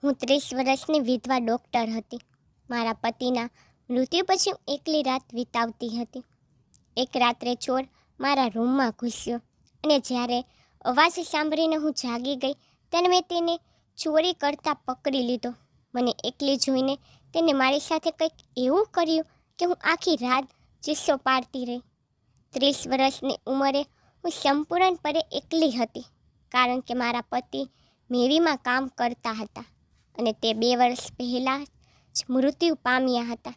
હું 30 વર્ષની વિધવા ડૉક્ટર હતી. મારા પતિના મૃત્યુ પછી હું એકલી રાત વિતાવતી હતી. એક રાત્રે ચોર મારા રૂમમાં ઘૂસ્યો અને જ્યારે અવાજ સાંભળીને હું જાગી ગઈ ત્યારે મેં તેને ચોરી કરતા પકડી લીધો. મને એકલી જોઈને તેને મારી સાથે કંઈક એવું કર્યું કે હું આખી રાત ચીસો પાડતી રહી. 30 વર્ષની ઉંમરે હું સંપૂર્ણપણે એકલી હતી, કારણ કે મારા પતિ નેવીમાં કામ કરતા હતા અને તે 2 વર્ષ પહેલાં જ મૃત્યુ પામ્યા હતા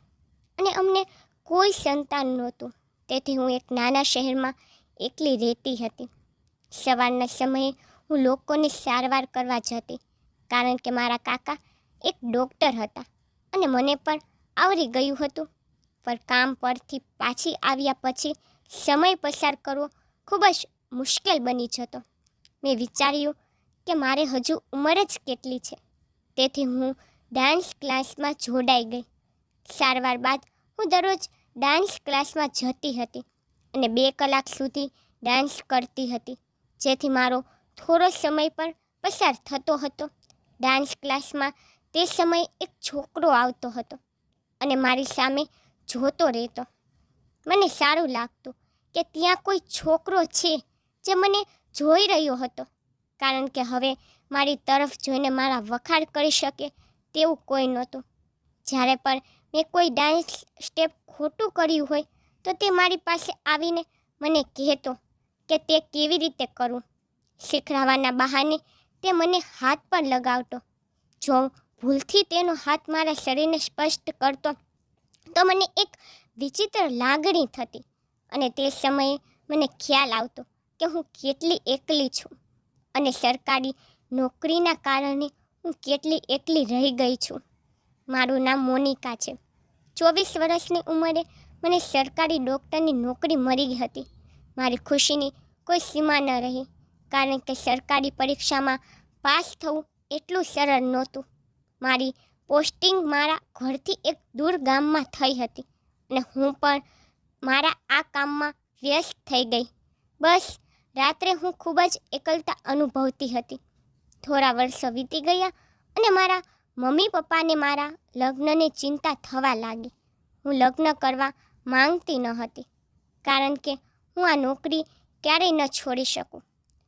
અને અમને કોઈ સંતાન નહોતું. તેથી હું એક નાના શહેરમાં એકલી રહેતી હતી. સવારના સમયે હું લોકોની સારવાર કરવા જતી, કારણ કે મારા કાકા એક ડૉક્ટર હતા અને મને પણ આવરી ગયું હતું. પણ કામ પરથી પાછી આવ્યા પછી સમય પસાર કરવો ખૂબ જ મુશ્કેલ બની જતો. મેં વિચાર્યું કે મારે હજુ ઉંમર જ કેટલી છે, તેથી હું ડાન્સ ક્લાસમાં જોડાઈ ગઈ. સારવાર બાદ હું દરરોજ ડાન્સ ક્લાસમાં જતી હતી અને 2 કલાક સુધી ડાન્સ કરતી હતી, જેથી મારો થોડો સમય પણ પસાર થતો હતો. ડાન્સ ક્લાસમાં તે સમયે એક છોકરો આવતો હતો અને મારી સામે જોતો રહેતો. મને સારું લાગતું કે ત્યાં કોઈ છોકરો છે જે મને જોઈ રહ્યો હતો, કારણ કે હવે મારી તરફ જોઈને મારા વખાણ કરી શકે તેવું કોઈ નહોતું. જ્યારે પણ મેં કોઈ ડાન્સ સ્ટેપ ખોટું કર્યું હોય તો તે મારી પાસે આવીને મને કહેતો કે તે કેવી રીતે કરવું. શીખવાડવાના બહાને તે મને હાથ પણ લગાવતો. જો ભૂલથી તેનો હાથ મારા શરીરને સ્પર્શ કરતો તો મને એક વિચિત્ર લાગણી થતી અને તે સમયે મને ખ્યાલ આવતો કે હું કેટલી એકલી છું અને સરકારી નોકરીના કારણે હું કેટલી એકલી રહી ગઈ છું. મારું નામ મોનિકા છે. 24 વર્ષની ઉંમરે મને સરકારી ડૉક્ટરની નોકરી મળી હતી. મારી ખુશીની કોઈ સીમા ન રહી, કારણ કે સરકારી પરીક્ષામાં પાસ થવું એટલું સરળ નહોતું. મારી પોસ્ટિંગ મારા ઘરથી એક દૂર ગામમાં થઈ હતી અને હું પણ મારા આ કામમાં વ્યસ્ત થઈ ગઈ. બસ રાત્રે હું ખૂબ જ એકલતા અનુભવતી હતી. થોડા વર્ષો વીતી ગયા અને મારા મમ્મી પપ્પાને મારા લગ્નની ચિંતા થવા લાગી. હું લગ્ન કરવા માંગતી ન હતી, કારણ કે હું આ નોકરી ક્યારેય ન છોડી શકું.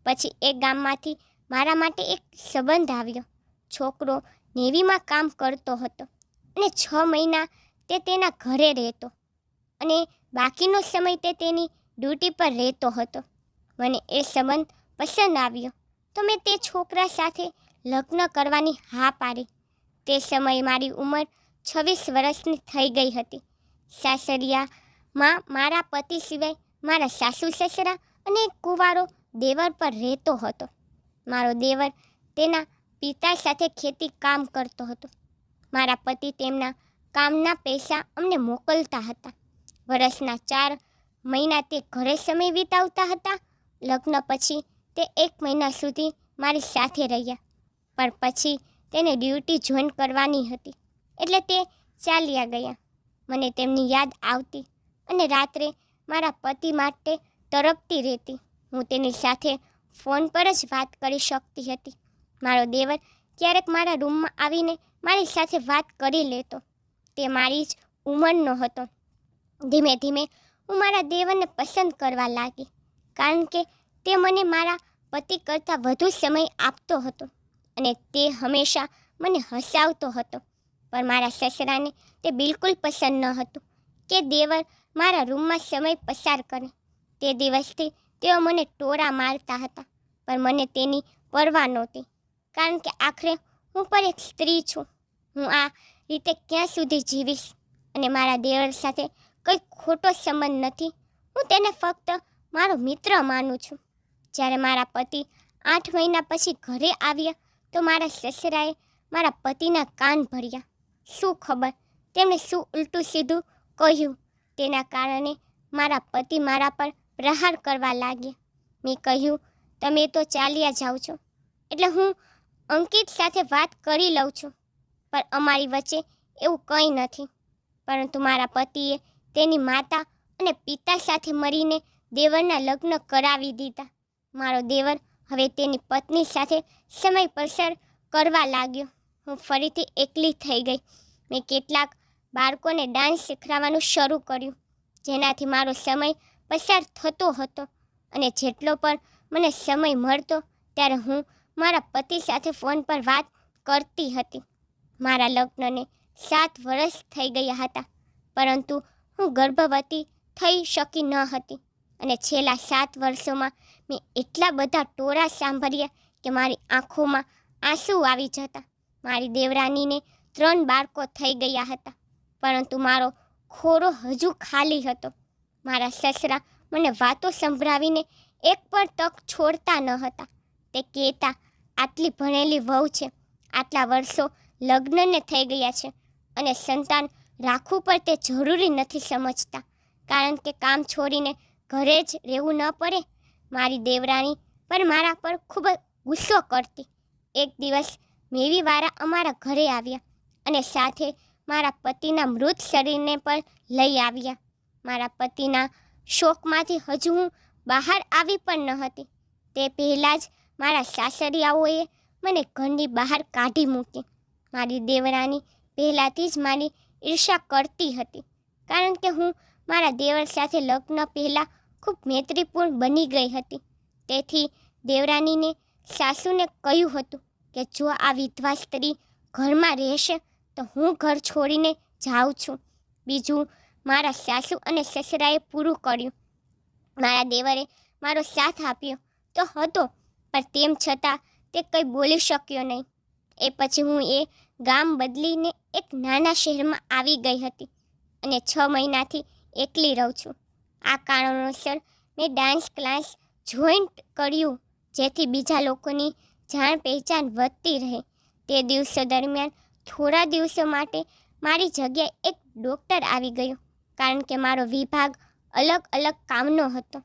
પછી એક ગામમાંથી મારા માટે એક સંબંધ આવ્યો. છોકરો નેવીમાં કામ કરતો હતો અને 6 મહિના તે તેના ઘરે રહેતો અને બાકીનો સમય તે તેની ડ્યુટી પર રહેતો હતો. મને એ સંબંધ પસંદ આવ્યો તો મેં તે છોકરા સાથે લગ્ન કરવાની હા પાડી. તે સમયે મારી ઉંમર 26 વર્ષની થઈ ગઈ હતી. સાસરિયામાં મારા પતિ સિવાય મારા સાસુ સસરા અને એક કુંવારો દેવર પર રહેતો હતો. મારો દેવર તેના પિતા સાથે ખેતી કામ કરતો હતો. મારા પતિ તેમના કામના પૈસા અમને મોકલતા હતા. વર્ષના 4 મહિના તે ઘરે સમય વિતાવતા હતા. લગ્ન પછી તે 1 મહિના સુધી મારી સાથે રહ્યા, પણ પછી તેને ડ્યુટી જોઈન કરવાની હતી, એટલે તે ચાલ્યા ગયા. મને તેમની યાદ આવતી અને રાત્રે મારા પતિ માટે તડપતી રહેતી. હું તેની સાથે ફોન પર જ વાત કરી શકતી હતી. મારો દેવર ક્યારેક મારા રૂમમાં આવીને મારી સાથે વાત કરી લેતો. તે મારી જ ઉંમરનો હતો. ધીમે ધીમે હું મારા દેવરને પસંદ કરવા લાગી, કારણ કે તે મને મારા પતિ કરતાં વધુ સમય આપતો હતો અને તે હંમેશા મને હસાવતો હતો. પણ મારા સસરાને તે બિલકુલ પસંદ ન હતું કે દેવર મારા રૂમમાં સમય પસાર કરે. તે દિવસથી તેઓ મને ટોરા મારતા હતા, પણ મને તેની પરવા નહોતી, કારણ કે આખરે હું પણ એક સ્ત્રી છું. હું આ રીતે ક્યાં સુધી જીવીશ અને મારા દેવર સાથે કંઈ ખોટો સંબંધ નથી. હું તેને ફક્ત મારો મિત્ર માનું છું. જ્યારે મારા પતિ 8 મહિના પછી ઘરે આવ્યા તો મારા સસરાએ મારા પતિના કાન ભર્યા. શું ખબર તેમણે શું ઉલટું સીધું કહ્યું. તેના કારણે મારા પતિ મારા પર પ્રહાર કરવા લાગ્યા. મેં કહ્યું, તમે તો ચાલ્યા જાઓ છો એટલે હું અંકિત સાથે વાત કરી લઉં છું, પણ અમારી વચ્ચે એવું કંઈ નથી. પરંતુ મારા પતિએ તેની માતા અને પિતા સાથે મળીને દેવરના લગ્ન કરાવી દીધા. મારો દેવર હવે તેની પત્ની સાથે સમય પસાર કરવા લાગ્યો હું ફરીથી એકલી થઈ ગઈ. મેં કેટલાક બાળકોને ડાન્સ શીખવાડવાનું શરૂ કર્યું, જેનાથી મારો સમય પસાર થતો હતો. અને જેટલો પણ મને સમય મળતો ત્યારે હું મારા પતિ સાથે ફોન પર વાત કરતી હતી. મારા લગ્નને 7 વર્ષ થઈ ગયા હતા, પરંતુ હું ગર્ભવતી થઈ શકી ન હતી. અને છેલ્લા 7 વર્ષોમાં મેં એટલા બધા ટોળા સાંભળ્યા કે મારી આંખોમાં આંસુ આવી જતા. મારી દેવરાનીને 3 બાળકો થઈ ગયા હતા, પરંતુ મારો ખોરો હજુ ખાલી હતો. મારા સસરા મને વાતો સંભળાવીને એક પણ તક છોડતા ન હતા. તે કહેતા, આટલી ભણેલી વહુ છે, આટલા વર્ષો લગ્નને થઈ ગયા છે, અને સંતાન રાખવું પણ તે જરૂરી નથી સમજતા, કારણ કે કામ છોડીને ઘરે જ રહેવું ન પડે. મારી દેવરાણી પણ મારા પર ખૂબ જ ગુસ્સો કરતી. એક દિવસ મેવીવાળા અમારા ઘરે આવ્યા અને સાથે મારા પતિના મૃત શરીરને પણ લઈ આવ્યા. મારા પતિના શોકમાંથી હજુ હું બહાર આવી પણ ન હતી. તે પહેલાં જ મારા સાસરિયાઓએ મને ઘરની બહાર કાઢી મૂકી. મારી દેવરાની પહેલાંથી જ મારી ઈર્ષા કરતી હતી, કારણ કે હું મારા દેવર સાથે લગ્ન પહેલાં ખૂબ મૈત્રીપૂર્ણ બની ગઈ હતી. તેથી દેવરાનીને સાસુને કહ્યું હતું કે જો આ વિધવા સ્ત્રી ઘરમાં રહેશે તો હું ઘર છોડીને જાઉં છું. બીજું મારા સાસુ અને સસરાએ પૂરું કર્યું. મારા દેવરે મારો સાથ આપ્યો તો હતો, પણ તેમ છતાં તે કંઈ બોલી શક્યો નહીં. એ પછી હું એ ગામ બદલીને એક નાના શહેરમાં આવી ગઈ હતી અને 6 મહિનાથી એકલી રહું છું. આ કારણોસર મેં ડાન્સ ક્લાસ જોઈન કર્યું, જેથી બીજા લોકોની જાણ પહેચાન વધતી રહે. તે દિવસો દરમિયાન થોડા દિવસો માટે મારી જગ્યાએ એક ડૉક્ટર આવી ગયો, કારણ કે મારો વિભાગ અલગ અલગ કામનો હતો.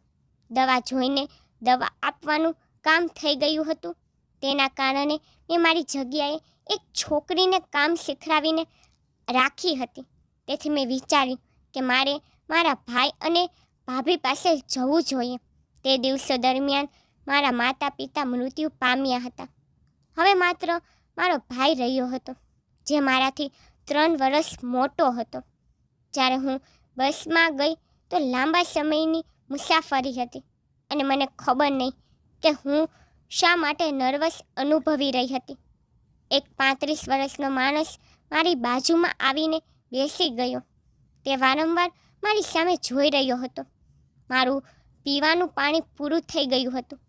દવા જોઈને દવા આપવાનું કામ થઈ ગયું હતું. તેના કારણે મેં મારી જગ્યાએ એક છોકરીને કામ શીખવાડીને રાખી હતી. તેથી મેં વિચાર્યું કે મારે મારા ભાઈ અને ભાભી પાસે જવું જોઈએ. તે દિવસો દરમિયાન મારા માતા પિતા મૃત્યુ પામ્યા હતા. હવે માત્ર મારો ભાઈ રહ્યો હતો, જે મારાથી 3 વર્ષ મોટો હતો. જ્યારે હું બસમાં ગઈ તો લાંબા સમયની મુસાફરી હતી અને મને ખબર નહીં કે હું શા માટે નર્વસ અનુભવી રહી હતી. એક 35 વર્ષનો માણસ મારી બાજુમાં આવીને બેસી ગયો. તે વારંવાર મારી સામે જોઈ રહ્યો હતો. મારું પીવાનું પાણી પૂરું થઈ ગયું હતું,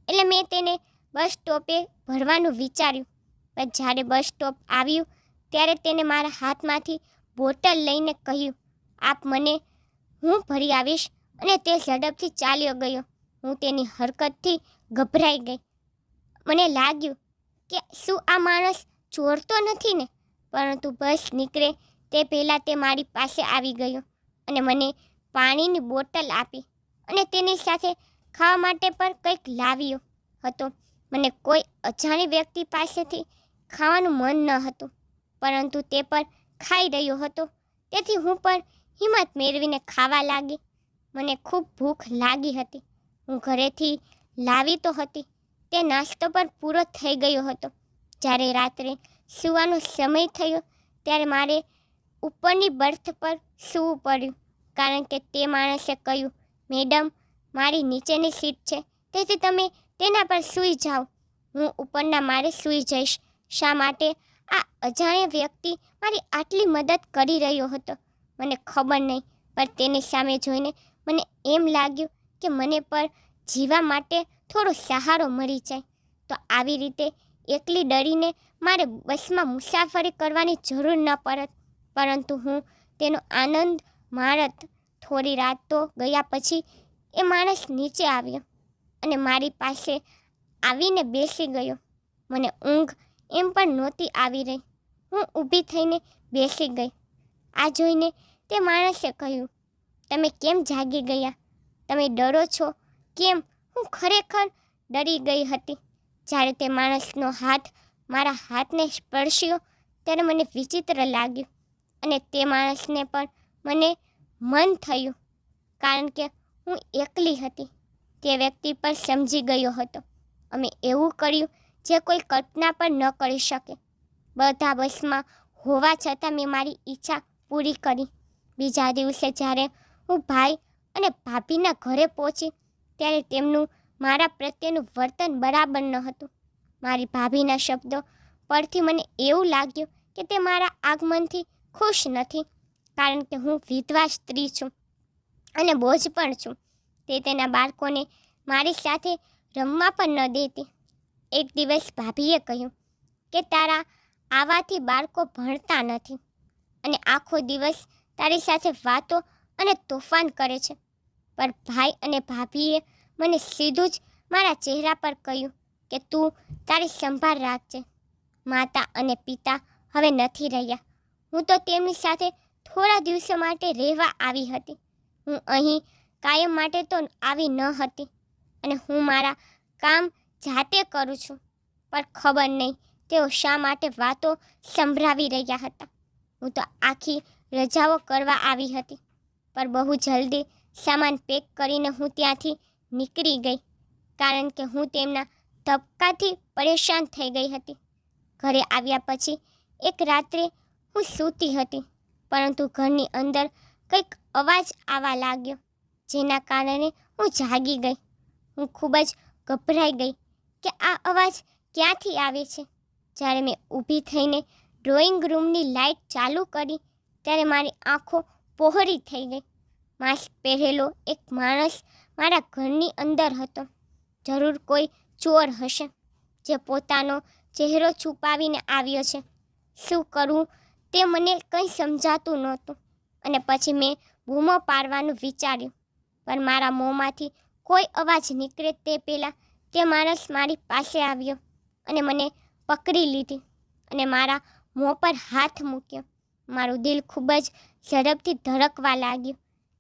એટલે મેં તેને બસ સ્ટોપે ભરવાનું વિચાર્યું. પણ જ્યારે બસ સ્ટોપ આવ્યું ત્યારે તેને મારા હાથમાંથી બોટલ લઈને કહ્યું, આપ મને, હું ભરી આવીશ. અને તે ઝડપથી ચાલ્યો ગયો. હું તેની હરકતથી ગભરાઈ ગઈ. મને લાગ્યું કે શું આ માણસ ચોર તો નથી ને? પરંતુ બસ નીકળે તે પહેલાં તે મારી પાસે આવી ગયો અને મને પાણીની બોટલ આપી અને તેની સાથે ખાવા માટે પણ કંઈક લાવ્યો હતો. મને કોઈ અજાણી વ્યક્તિ પાસેથી ખાવાનું મન ન હતું, પરંતુ તે પણ ખાઈ રહ્યો હતો, તેથી હું પણ હિંમત મેળવીને ખાવા લાગી. મને ખૂબ ભૂખ લાગી હતી. હું ઘરેથી લાવી તો હતી. તે નાસ્તો પણ પૂરો થઈ ગયો હતો. જ્યારે રાત્રે સૂવાનો સમય થયો ત્યારે મારે ઉપરની બર્થ પર સૂવું પડ્યું, કારણ કે તે માણસે કહ્યું, મેડમ, મારી નીચેની સીટ છે, તેથી તમે તેના પર સૂઈ જાઓ. હું ઉપરના માળે સૂઈ જઈશ. શા માટે આ અજાણ્યા વ્યક્તિ મારી આટલી મદદ કરી રહ્યો હતો મને ખબર નહીં, પણ તેની સામે જોઈને મને એમ લાગ્યું કે મને પણ જીવવા માટે થોડો સહારો મળી જાય. તો આવી રીતે એકલી ડરીને મારે બસમાં મુસાફરી કરવાની જરૂર ન પડત, પરંતુ હું તેનો આનંદ માણત. થોડી રાતો ગયા પછી એ માણસ નીચે આવ્યો અને મારી પાસે આવીને બેસી ગયો. મને ઊંઘ એમ પણ નહોતી આવી રહી. હું ઊભી થઈને બેસી ગઈ. આ જોઈને તે માણસે કહ્યું, તમે કેમ જાગી ગયા? તમે ડરો છો કેમ? હું ખરેખર ડરી ગઈ હતી. જ્યારે તે માણસનો હાથ મારા હાથને સ્પર્શ્યો ત્યારે મને વિચિત્ર લાગ્યું અને તે માણસને પણ મને મન થયું, કારણ કે હું એકલી હતી. તે વ્યક્તિ પણ સમજી ગયો હતો. અમે એવું કર્યું જે કોઈ કલ્પના પણ ન કરી શકે. બધા બસમાં હોવા છતાં મેં મારી ઈચ્છા પૂરી કરી. બીજા દિવસે જ્યારે હું ભાઈ અને ભાભીના ઘરે પહોંચી ત્યારે તેમનું મારા પ્રત્યેનું વર્તન બરાબર ન હતું. મારી ભાભીના શબ્દો પરથી મને એવું લાગ્યું કે તે મારા આગમનથી ખુશ નથી, કારણ કે હું વિધવા સ્ત્રી છું અને બોજ પણ છું. તે તેના બાળકોને મારી સાથે રમવા પણ ન દેતી. એક દિવસ ભાભીએ કહ્યું કે તારા આવાથી બાળકો ભણતા નથી અને આખો દિવસ તારી સાથે વાતો અને તોફાન કરે છે. પર ભાઈ અને ભાભીએ મને સીધું જ મારા ચહેરા પર કહ્યું કે તું તારી સંભાળ રાખજે. માતા અને પિતા હવે નથી રહ્યા. હું તો તેમની સાથે થોડા દિવસો માટે રહેવા આવી હતી. હું અહીં કાયમ માટે તો આવી ન હતી અને હું મારા કામ જાતે કરું છું. પણ ખબર નહીં તેઓ શા માટે વાતો સંભળાવી રહ્યા હતા. હું તો આખી રજાઓ કરવા આવી હતી, પર બહુ જલ્દી સામાન પેક કરીને હું ત્યાંથી નીકળી ગઈ, કારણ કે હું તેમના ધબકાથી પરેશાન થઈ ગઈ હતી. ઘરે આવ્યા પછી એક રાત્રે હું સૂતી હતી, પરંતુ ઘરની અંદર કંઈક અવાજ આવવા લાગ્યો, જેના કારણે હું જાગી ગઈ. હું ખૂબ જ ગભરાઈ ગઈ કે આ અવાજ ક્યાંથી આવે છે. જ્યારે મેં ઊભી થઈને ડ્રોઈંગ રૂમની લાઇટ ચાલુ કરી ત્યારે મારી આંખો પહોળી થઈ ગઈ. માસ્ક પહેરેલો એક માણસ મારા ઘરની અંદર હતો. જરૂર કોઈ ચોર હશે જે પોતાનો ચહેરો છુપાવીને આવ્યો છે. શું કરવું તે મને કંઈ સમજાતું નહોતું અને પછી મેં બૂમો પાડવાનું વિચાર્યું, પણ મારા મોંમાંથી કોઈ અવાજ નીકળે તે પહેલાં તે માણસ મારી પાસે આવ્યો અને મને પકડી લીધી અને મારા મોં પર હાથ મૂક્યો. મારું દિલ ખૂબ જ ઝડપથી ધડકવા લાગ્યું.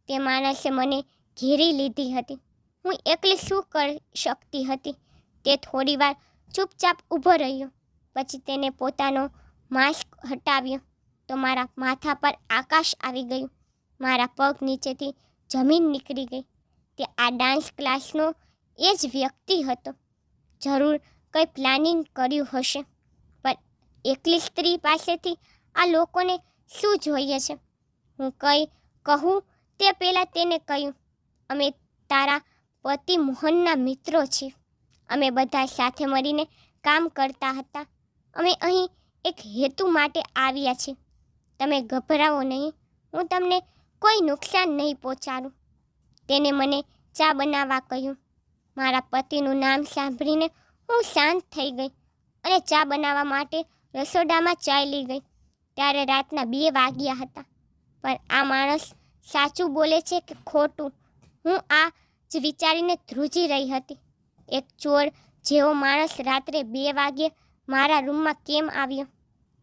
તે માણસે મને ઘેરી લીધી હતી. હું એકલી શું કરી શકતી હતી? તે થોડીવાર ચૂપચાપ ઊભો રહ્યો. પછી તેને પોતાનો માસ્ક હટાવ્યો તો મારા માથા પર આકાશ આવી ગયું. મારા પગ નીચેથી જમીન નીકળી ગઈ. તે આ ડાન્સ ક્લાસનો એ જ વ્યક્તિ હતો. જરૂર કંઈ પ્લાનિંગ કર્યું હશે, પણ એકલી સ્ત્રી પાસેથી આ લોકોને શું જોઈએ છે? હું કંઈ કહું તે પહેલાં તેને કહ્યું, અમે તારા પતિ મોહનના મિત્રો છીએ. અમે બધા સાથે મળીને કામ કરતા હતા. અમે અહીં એક હેતુ માટે આવ્યા છીએ. તમે ગભરાવો નહીં, હું તમને કોઈ નુકસાન નહીં પહોંચાડું. તેને મને ચા બનાવવા કહ્યું. મારા પતિનું નામ સાંભળીને હું શાંત થઈ ગઈ અને ચા બનાવવા માટે રસોડામાં ચાલી ગઈ. ત્યારે રાતના 2 વાગ્યા હતા. પણ આ માણસ સાચું બોલે છે કે ખોટું, હું આ જ વિચારીને ધ્રુજી રહી હતી. એક ચોર જેવો માણસ રાત્રે 2 વાગ્યે મારા રૂમમાં કેમ આવ્યો,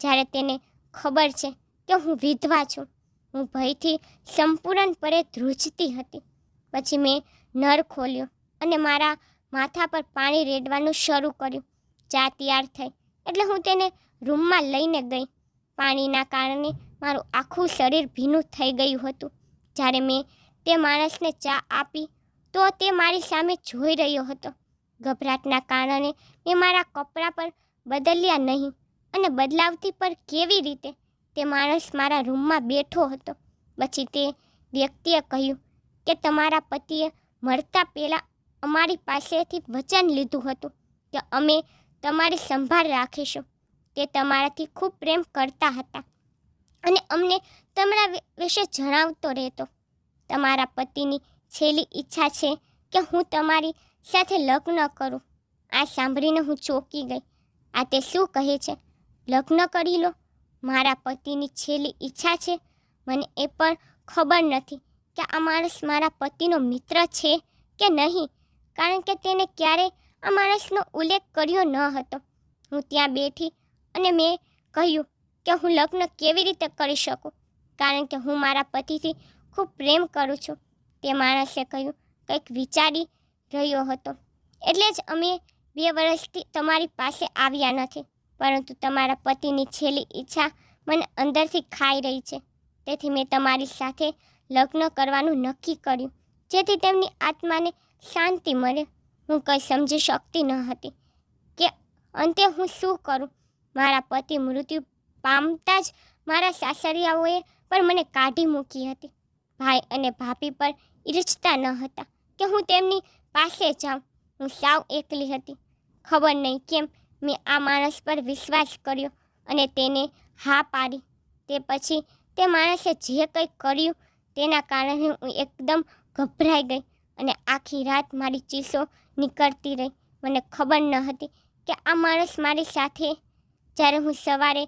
જ્યારે તેને ખબર છે કે હું વિધવા છું? હું ભયથી સંપૂર્ણપણે ધ્રુજતી હતી. પછી મેં નળ ખોલ્યો અને મારા માથા પર પાણી રેડવાનું શરૂ કર્યું. ચા તૈયાર થઈ એટલે હું તેને રૂમમાં લઈને ગઈ. પાણીના કારણે મારું આખું શરીર ભીનું થઈ ગયું હતું. જ્યારે મેં તે માણસને ચા આપી તો તે મારી સામે જોઈ રહ્યો હતો. ગભરાટના કારણે મેં મારા કપડાં પર બદલ્યા નહીં અને બદલાવતી પર કેવી રીતે તે માણસ મારા રૂમમાં બેઠો હતો. પછી તે વ્યક્તિએ કહ્યું કે તમારા પતિએ મરતા પહેલાં અમારી પાસેથી વચન લીધું હતું કે અમે તમારી સંભાળ રાખીશું. તે તમારાથી ખૂબ પ્રેમ કરતા હતા અને અમને તમારા વિશે જણાવતો રહેતો. તમારા પતિની છેલ્લી ઈચ્છા છે કે હું તમારી સાથે લગ્ન કરું. આ સાંભળીને હું ચોંકી ગઈ. આ તે શું કહે છે? લગ્ન કરી લો? મારા પતિની છેલ્લી ઈચ્છા છે? મને એ પણ ખબર નથી કે આ માણસ મારા પતિનો મિત્ર છે કે નહીં, કારણ કે તેને ક્યારેય આ માણસનો ઉલ્લેખ કર્યો ન હતો. હું ત્યાં બેઠી અને મેં કહ્યું કે હું લગ્ન કેવી રીતે કરી શકું, કારણ કે હું મારા પતિથી ખૂબ પ્રેમ કરું છું. તે માણસે કહ્યું, કંઈક વિચારી રહ્યો હતો, એટલે જ અમે 2 વર્ષથી તમારી પાસે આવ્યા નથી. પરંતુ તમારા પતિની છેલ્લી ઈચ્છા મને અંદરથી ખાઈ રહી છે. તેથી મેં તમારી સાથે લગ્ન કરવાનું નક્કી કર્યું, જેથી તેમની આત્માને શાંતિ મળે. હું કંઈ સમજી શકતી ન હતી કે અંતે હું શું કરું. મારા પતિ મૃત્યુ પામતા જ મારા સાસરિયાઓએ પણ મને કાઢી મૂકી હતી. ભાઈ અને ભાભી પર ઈચ્છતા ન હતા કે હું તેમની પાસે જાઉં. હું સાવ એકલી હતી. ખબર નહીં કેમ મેં આ માણસ પર વિશ્વાસ કર્યો અને તેને હા પાડી. તે પછી તે માણસે જે કંઈ કર્યું તેના કારણે હું એકદમ ગભરાઈ ગઈ અને આખી રાત મારી ચીસો નીકળતી રહી. મને ખબર ન હતી કે આ માણસ મારી સાથે. જ્યારે હું સવારે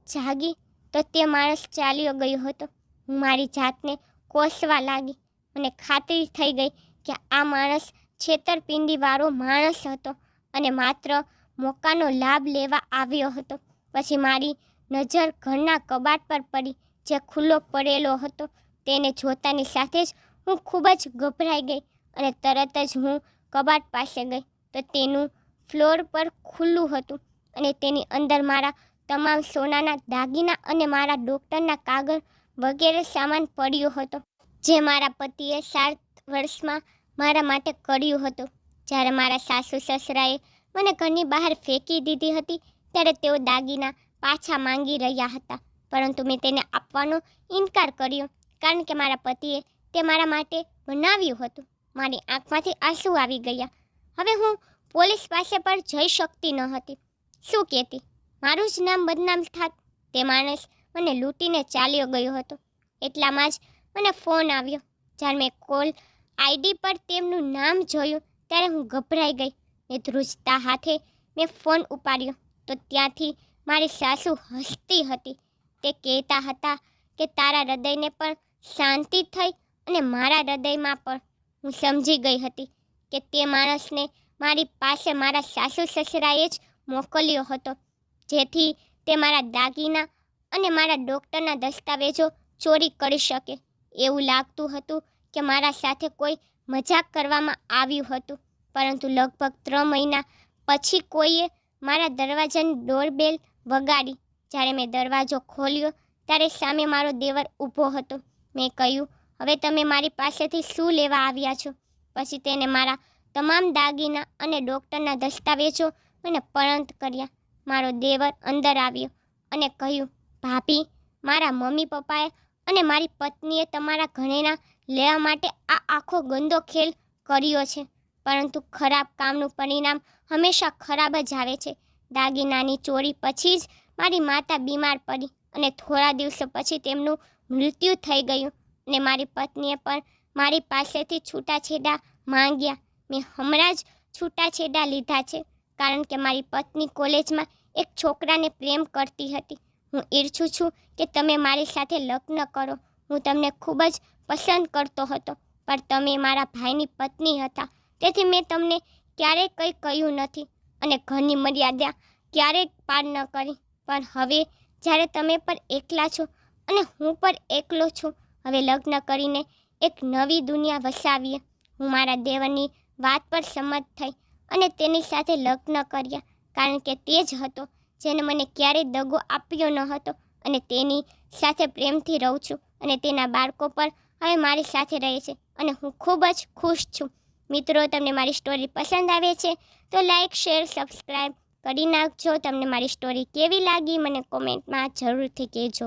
જાગી તો તે માણસ ચાલ્યો ગયો હતો. હું મારી જાતને કોસવા લાગી. મને ખાતરી થઈ ગઈ કે આ માણસ છેતરપિંડીવાળો માણસ હતો અને માત્ર મોકાનો લાભ લેવા આવ્યો હતો. પછી મારી નજર ઘરના કબાટ પર પડી જે ખુલ્લો પડેલો હતો. તેને જોતાની સાથે જ હું ખૂબ જ ગભરાઈ ગઈ અને તરત જ હું કબાટ પાસે ગઈ તો તેનું ફ્લોર પર ખુલ્લું હતું અને તેની અંદર મારા તમામ સોનાના દાગીના અને મારા ડૉક્ટરના કાગળ વગેરે સામાન પડ્યો હતો જે મારા પતિએ 7 વર્ષમાં મારા માટે કર્યું હતું. જ્યારે મારા સાસુ સસરાએ મને ઘરની બહાર ફેંકી દીધી હતી ત્યારે તેઓ દાગીના પાછા માંગી રહ્યા હતા, પરંતુ મેં તેને આપવાનો ઇનકાર કર્યો કારણ કે મારા પતિએ તે મારા માટે બનાવ્યું હતું. મારી આંખમાંથી આંસુ આવી ગયા. હવે હું પોલીસ પાસે પર જઈ શકતી ન હતી. શું કહેતી? મારું જ નામ બદનામ થાત. તે માણસ મને લૂંટીને ચાલ્યો ગયો હતો. એટલામાં જ મને ફોન આવ્યો. જ્યારે મેં કોલ આઈડી પર તેમનું નામ જોયું ત્યારે હું ગભરાઈ ગઈ ને ધ્રુજતા હાથે મેં ફોન ઉપાડ્યો તો ત્યાંથી મારી સાસુ હસતી હતી. તે કહેતા હતા કે તારા હૃદયને પણ શાંતિ થઈ અને મારા હૃદયમાં પણ. હું સમજી ગઈ હતી કે તે માણસને મારી પાસે મારા સાસુ સસરાએ જ મોકલ્યો હતો જેથી તે મારા દાગીના અને મારા ડૉક્ટરના દસ્તાવેજો ચોરી કરી શકે. એવું લાગતું હતું કે મારા સાથે કોઈ મજાક કરવામાં આવ્યું હતું, પરંતુ લગભગ 3 મહિના પછી કોઈએ મારા દરવાજાની ડોરબેલ વગાડી. જ્યારે મેં દરવાજો ખોલ્યો ત્યારે સામે મારો દેવર ઊભો હતો. મેં કહ્યું, હવે તમે મારી પાસેથી શું લેવા આવ્યા છો? પછી તેને મારા તમામ દાગીના અને ડૉક્ટરના દસ્તાવેજો મને પરત કર્યા. મારો દેવર અંદર આવ્યો અને કહ્યું, ભાભી, મારા મમ્મી પપ્પાએ અને મારી પત્નીએ તમારા ઘરેણાં લેવા માટે આ આખો ગંદો ખેલ કર્યો છે, પરંતુ ખરાબ કામનું પરિણામ હંમેશા ખરાબ જ આવે છે. દાગીનાની ચોરી પછી જ મારી માતા બીમાર પડી અને થોડા દિવસો પછી તેમનું મૃત્યુ થઈ ગયું અને મારી પત્નીએ પણ મારી પાસેથી છૂટાછેડા માંગ્યા. મેં હમણાં જ છૂટાછેડા લીધા છે કારણ કે મારી પત્ની કોલેજમાં એક છોકરાને પ્રેમ કરતી હતી. હું ઈચ્છું છું કે તમે મારી સાથે લગ્ન કરો. હું તમને ખૂબ જ પસંદ કરતો હતો, પણ તમે મારા ભાઈની પત્ની હતા, તેથી મેં તમને ક્યારેય કંઈ કહ્યું નથી અને ઘરની મર્યાદા ક્યારેય પાર ન કરી. પણ હવે જ્યારે તમે પણ એકલા છો અને હું પણ એકલો છું, હવે લગ્ન કરીને એક નવી દુનિયા વસાવીએ. હું મારા દેવરની વાત પર સંમત થઈ અને તેની સાથે લગ્ન કર્યા કારણ કે તે જ હતો જેને મને ક્યારેય દગો આપ્યો ન હતો અને તેની સાથે પ્રેમથી રહું છું અને તેના બાળકો પણ હવે મારી સાથે રહે છે અને હું ખૂબ જ ખુશ છું. મિત્રો, તમને મારી સ્ટોરી પસંદ આવે છે તો લાઈક, શેર, સબસ્ક્રાઈબ કરી નાખજો. તમને મારી સ્ટોરી કેવી લાગી મને કોમેન્ટમાં જરૂરથી કહેજો.